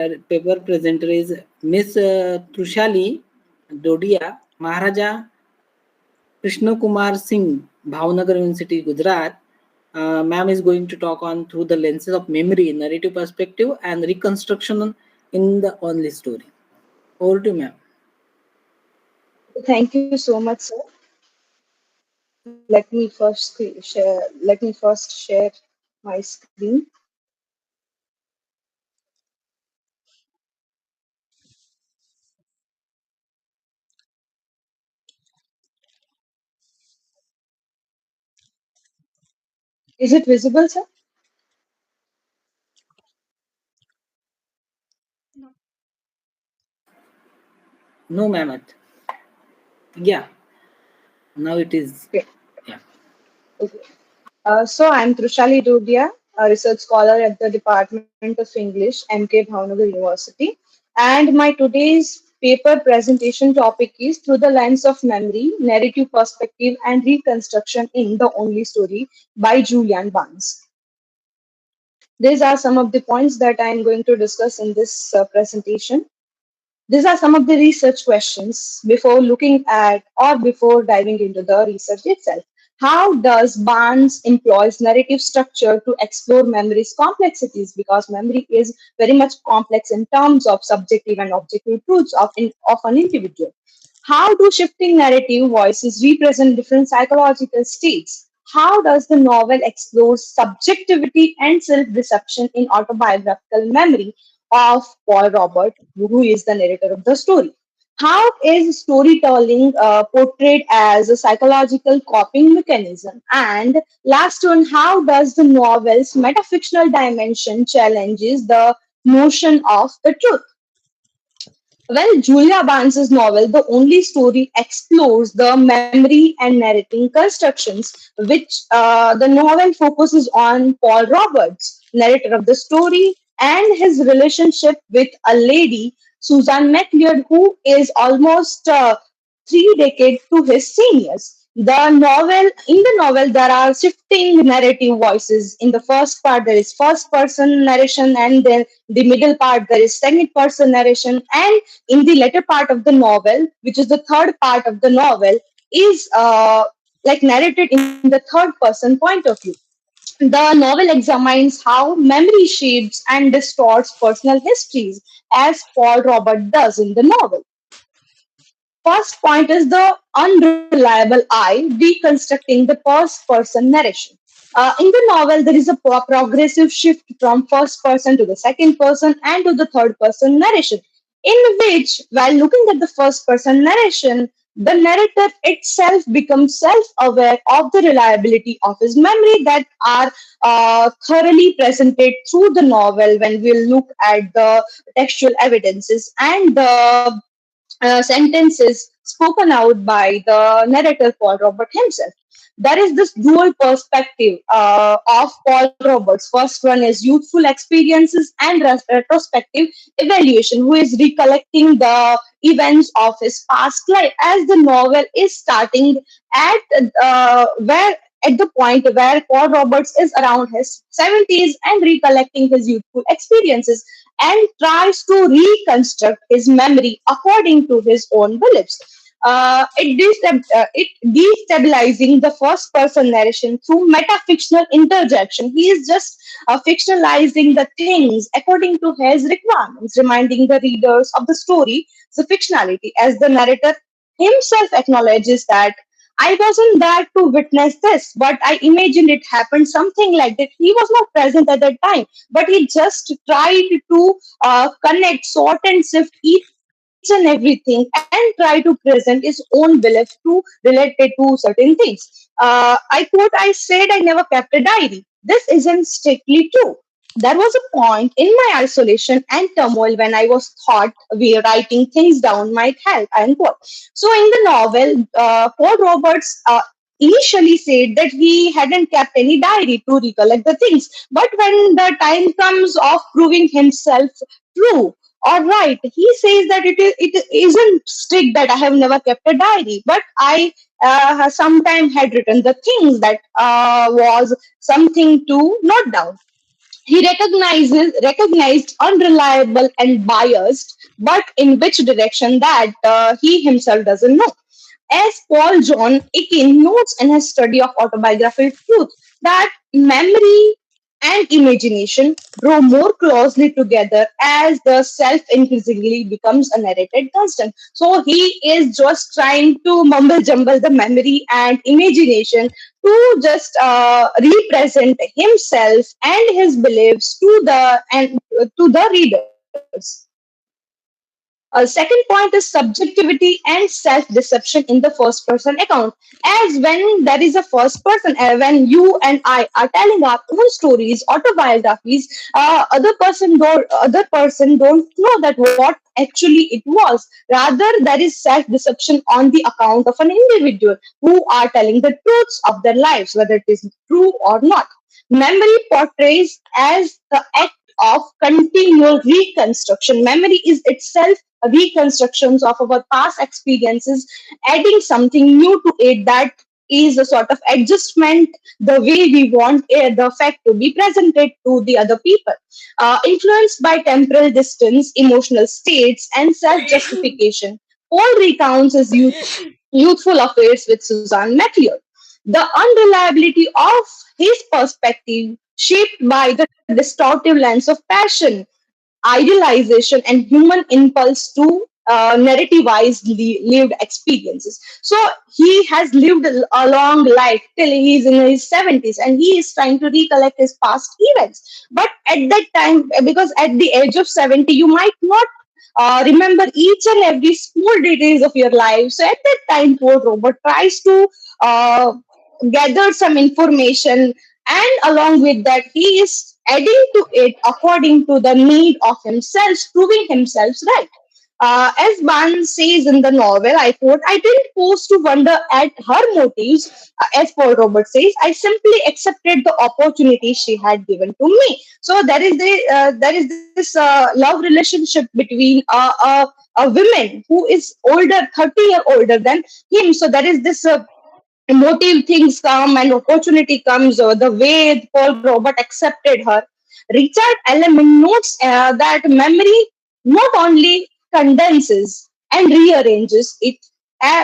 paper presenter is Miss Trushali Dodia, Maharaja Krishna Kumar Singh, Bhavnagar University, Gujarat. Ma'am is going to talk on through the lenses of memory, narrative perspective, and reconstruction in the only story. Over to ma'am. Thank you so much, sir. Let me first share my screen. Is it visible, sir? No, ma'am. Yeah, now it is. Okay. Yeah. Okay. So I'm Trushali Dudia, a research scholar at the Department of English, MK Bhavnagar University. And my today's paper presentation topic is Through the Lens of Memory, Narrative Perspective and Reconstruction in the Only Story by Julian Barnes. These are some of the points that I am going to discuss in this presentation. These are some of the research questions before looking at or before diving into the research itself. How does Barnes employs narrative structure to explore memory's complexities? Because memory is very much complex in terms of subjective and objective truths of an individual. How do shifting narrative voices represent different psychological states? How does the novel explore subjectivity and self-deception in autobiographical memory of Paul Robert, who is the narrator of the story? How is storytelling portrayed as a psychological coping mechanism? And last one, how does the novel's metafictional dimension challenges the notion of the truth? Well, Julia Barnes's novel, The Only Story, explores the memory and narrating constructions, which the novel focuses on Paul Roberts, narrator of the story, and his relationship with a lady, Susan MacLeod, who is almost 3 decades to his seniors. In the novel, there are shifting narrative voices. In the first part, there is first person narration, and then the middle part, there is second person narration, and in the latter part of the novel, which is the third part of the novel, is like narrated in the third person point of view. The novel examines how memory shapes and distorts personal histories, as Paul Robert does in the novel. First point is the unreliable I deconstructing the first person narration. In the novel, there is a progressive shift from first person to the second person and to the third person narration, in which, while looking at the first person narration, the narrator itself becomes self aware of the reliability of his memory that are thoroughly presented through the novel when we look at the textual evidences and the sentences spoken out by the narrator Paul Robert himself. There is this dual perspective of Paul Roberts. First one is youthful experiences and retrospective evaluation, who is recollecting the events of his past life as the novel is starting at where at the point where Paul Roberts is around his 70s and recollecting his youthful experiences and tries to reconstruct his memory according to his own beliefs. It destabilizing the first person narration through metafictional interjection. He is just fictionalizing the things according to his requirements, reminding the readers of the story, the fictionality, as the narrator himself acknowledges that I wasn't there to witness this, but I imagined it happened something like that. He was not present at that time, but he just tried to connect, sort, and sift each and everything and try to present his own belief to relate it to certain things. I quote, I said I never kept a diary. This isn't strictly true. There was a point in my isolation and turmoil when I was thought we writing things down might help. End quote. So in the novel, Paul Roberts initially said that he hadn't kept any diary to recollect the things. But when the time comes of proving himself true or right, he says that it isn't strict that I have never kept a diary, but I sometime had written the things that was something to note down. He recognized unreliable and biased, but in which direction that he himself doesn't know. As Paul John Aiken notes in his study of autobiographical truth, that memory and imagination grow more closely together as the self increasingly becomes a narrated constant. So he is just trying to mumble jumble the memory and imagination to just represent himself and his beliefs to the readers. Second point is subjectivity and self-deception in the first-person account. As when there is a first person, when you and I are telling our own stories, autobiographies, other person don't know that what actually it was. Rather, there is self-deception on the account of an individual who are telling the truths of their lives, whether it is true or not. Memory portrays as the act of continual reconstruction. Memory is itself reconstructions of our past experiences, adding something new to it that is a sort of adjustment the way we want the fact to be presented to the other people. Influenced by temporal distance, emotional states, and self justification, Paul recounts his youthful affairs with Suzanne MacLeod. The unreliability of his perspective, shaped by the distortive lens of passion, idealization, and human impulse to narrativize lived experiences. So he has lived a long life till he's in his 70s, and he is trying to recollect his past events. But at that time, because at the age of 70, you might not remember each and every small details of your life. So at that time, poor Robert tries to uh, gather some information, and along with that, he is adding to it according to the need of himself, proving himself right. As Barnes says in the novel, I quote, I didn't pause to wonder at her motives, as Paul Roberts says, I simply accepted the opportunity she had given to me. So there is this love relationship between a woman who is older, 30-year older than him. So there is this emotive things come and opportunity comes, or the way Paul Robert accepted her. Richard Element notes that memory not only condenses and rearranges it,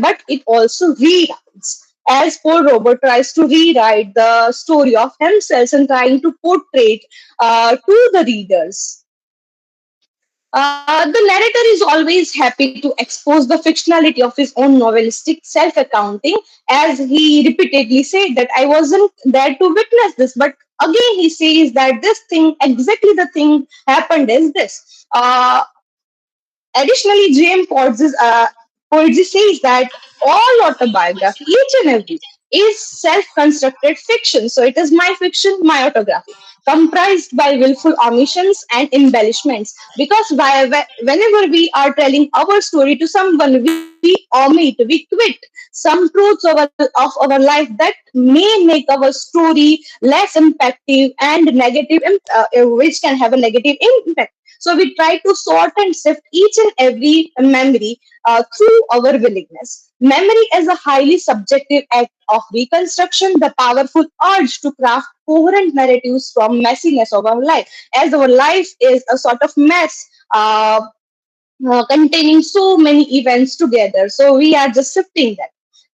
but it also rewrites. As Paul Robert tries to rewrite the story of himself and trying to portray to the readers. The narrator is always happy to expose the fictionality of his own novelistic self accounting, as he repeatedly said that I wasn't there to witness this, but again he says that this thing, exactly the thing happened is this. Additionally, Poetry says that all autobiography, each and every, is self-constructed fiction. So it is my fiction, my autobiography, comprised by willful omissions and embellishments. Because whenever we are telling our story to someone, we omit, we quit some truths of our life that may make our story less impactful and which can have a negative impact. So we try to sort and sift each and every memory through our willingness. Memory is a highly subjective act of reconstruction, the powerful urge to craft coherent narratives from messiness of our life. As our life is a sort of mess, containing so many events together. So we are just sifting them.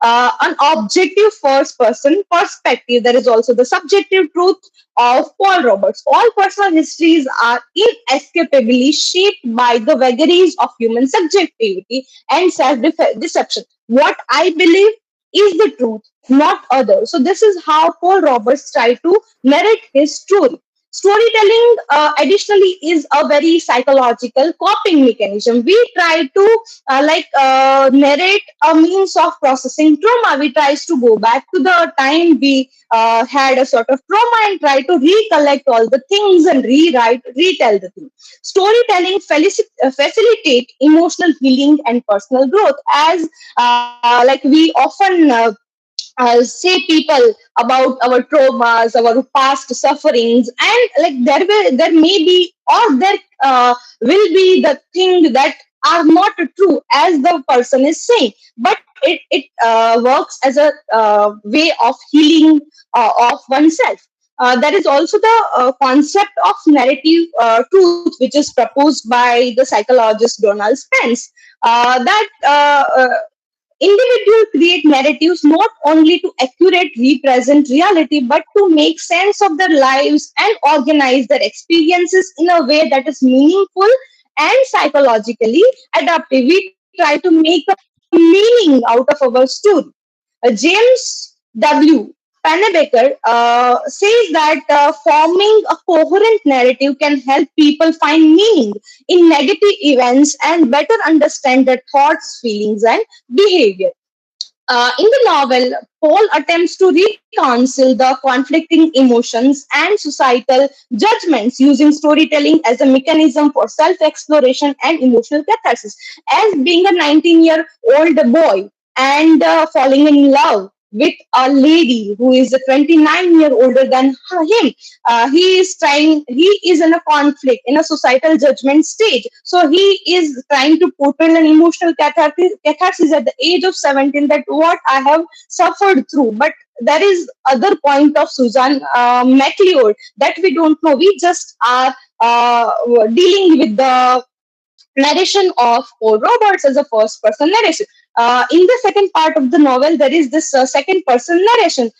An objective first person perspective. There is also the subjective truth of Paul Roberts. All personal histories are inescapably shaped by the vagaries of human subjectivity and self deception. What I believe is the truth, not others. So, this is how Paul Roberts tried to narrate his story. Storytelling, additionally, is a very psychological coping mechanism. We try to narrate a means of processing trauma. We tries to go back to the time we had a sort of trauma and try to recollect all the things and retell the thing. Storytelling facilitate emotional healing and personal growth, as like we often say people about our traumas, our past sufferings, and like there may be, or there will be the thing that are not true as the person is saying, but it works as a way of healing of oneself. There is also the concept of narrative truth, which is proposed by the psychologist Donald Spence. That individuals create narratives not only to accurately represent reality, but to make sense of their lives and organize their experiences in a way that is meaningful and psychologically adaptive. We try to make a meaning out of our story. James W. Pennebaker says that forming a coherent narrative can help people find meaning in negative events and better understand their thoughts, feelings, and behavior. In the novel, Paul attempts to reconcile the conflicting emotions and societal judgments using storytelling as a mechanism for self exploration and emotional catharsis. As being a 19-year-old boy and falling in love with a lady who is a 29-year older than him, he is in a conflict, in a societal judgment stage. So he is trying to portray an emotional catharsis at the age of 17, that what I have suffered through. But there is other point of Susan MacLeod that we don't know. We just are dealing with the narration of Paul Roberts as a first person narration. In the second part of the novel, there is this second person narration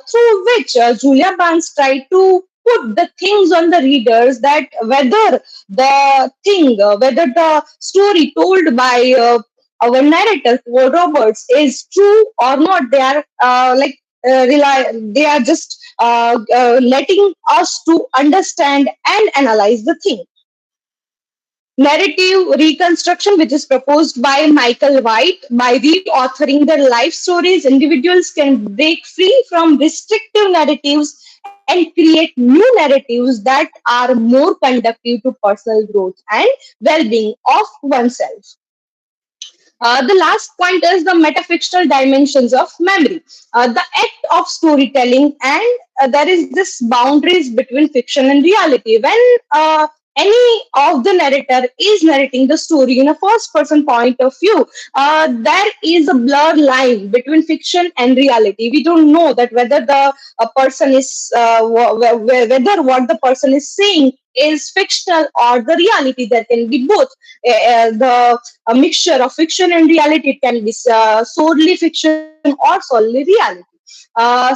through which Julia Barnes tried to put the things on the readers, that whether the story told by our narrator Paul Roberts is true or not. They are they are just letting us to understand and analyze the thing. Narrative reconstruction, which is proposed by Michael White. By reauthoring their life stories, individuals can break free from restrictive narratives and create new narratives that are more conducive to personal growth and well-being of oneself. The last point is the metafictional dimensions of memory, the act of storytelling, and there is this boundaries between fiction and reality. When any of the narrator is narrating the story in a first person point of view, there is a blur line between fiction and reality. We don't know that whether the person is whether what the person is saying is fictional or the reality. There can be both. The a mixture of fiction and reality. It can be solely fiction or solely reality.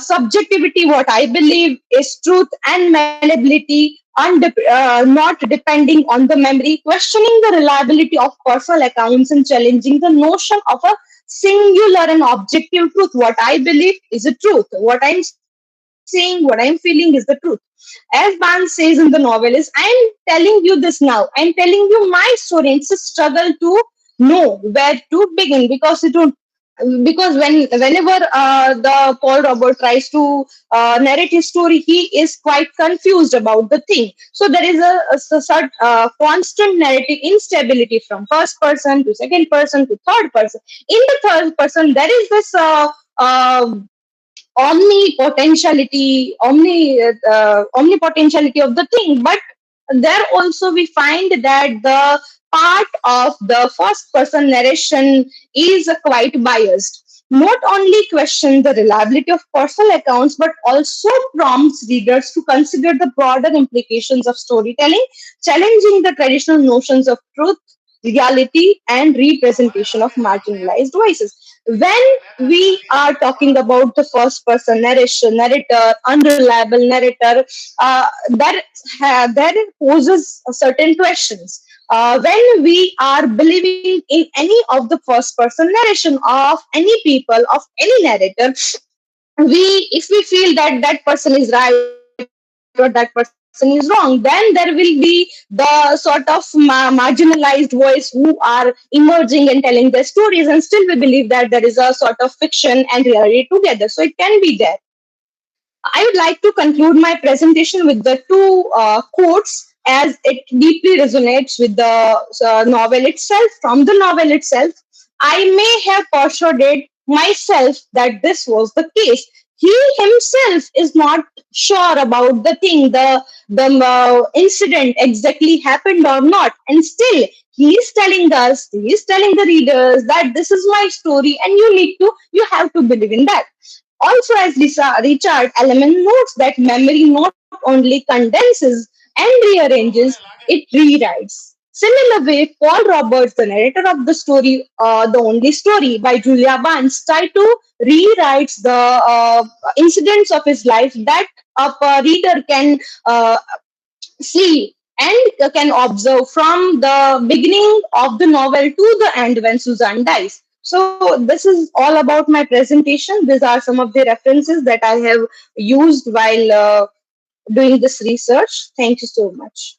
Subjectivity, what I believe, is truth and malleability, not depending on the memory, questioning the reliability of personal accounts, and challenging the notion of a singular and objective truth. What I believe is a truth. What I'm saying, what I'm feeling is the truth. As Barnes says in the novel, is I'm telling you this now. I'm telling you my story. It's a struggle to know where to begin, because whenever the Paul Robert tries to narrate his story, he is quite confused about the thing. So there is constant narrative instability from first person to second person to third person. In the third person, there is this omnipotentiality of the thing. But there also we find that the part of the first person narration is quite biased. Not only question the reliability of personal accounts, but also prompts readers to consider the broader implications of storytelling, challenging the traditional notions of truth, reality, and representation of marginalized voices. When we are talking about the first person narrator, unreliable narrator, that poses certain questions. When we are believing in any of the first person narration of any people, of any narrator, if we feel that that person is right or that person is wrong, then there will be the sort of marginalized voice who are emerging and telling their stories, and still we believe that there is a sort of fiction and reality together. So it can be there. I would like to conclude my presentation with the two quotes, as it deeply resonates with the novel itself. From the novel itself, I may have persuaded myself that this was the case. He himself is not sure about the thing, the incident exactly happened or not, and still he is telling the readers that this is my story, and you have to believe in that. Also, as Richard Ellman notes that memory not only condenses and rearranges, it rewrites. Similar way, Paul Roberts, the narrator of the story, The Only Story by Julia Barnes, tried to rewrite the incidents of his life that a reader can see and can observe from the beginning of the novel to the end when Suzanne dies. So, this is all about my presentation. These are some of the references that I have used while doing this research. Thank you so much.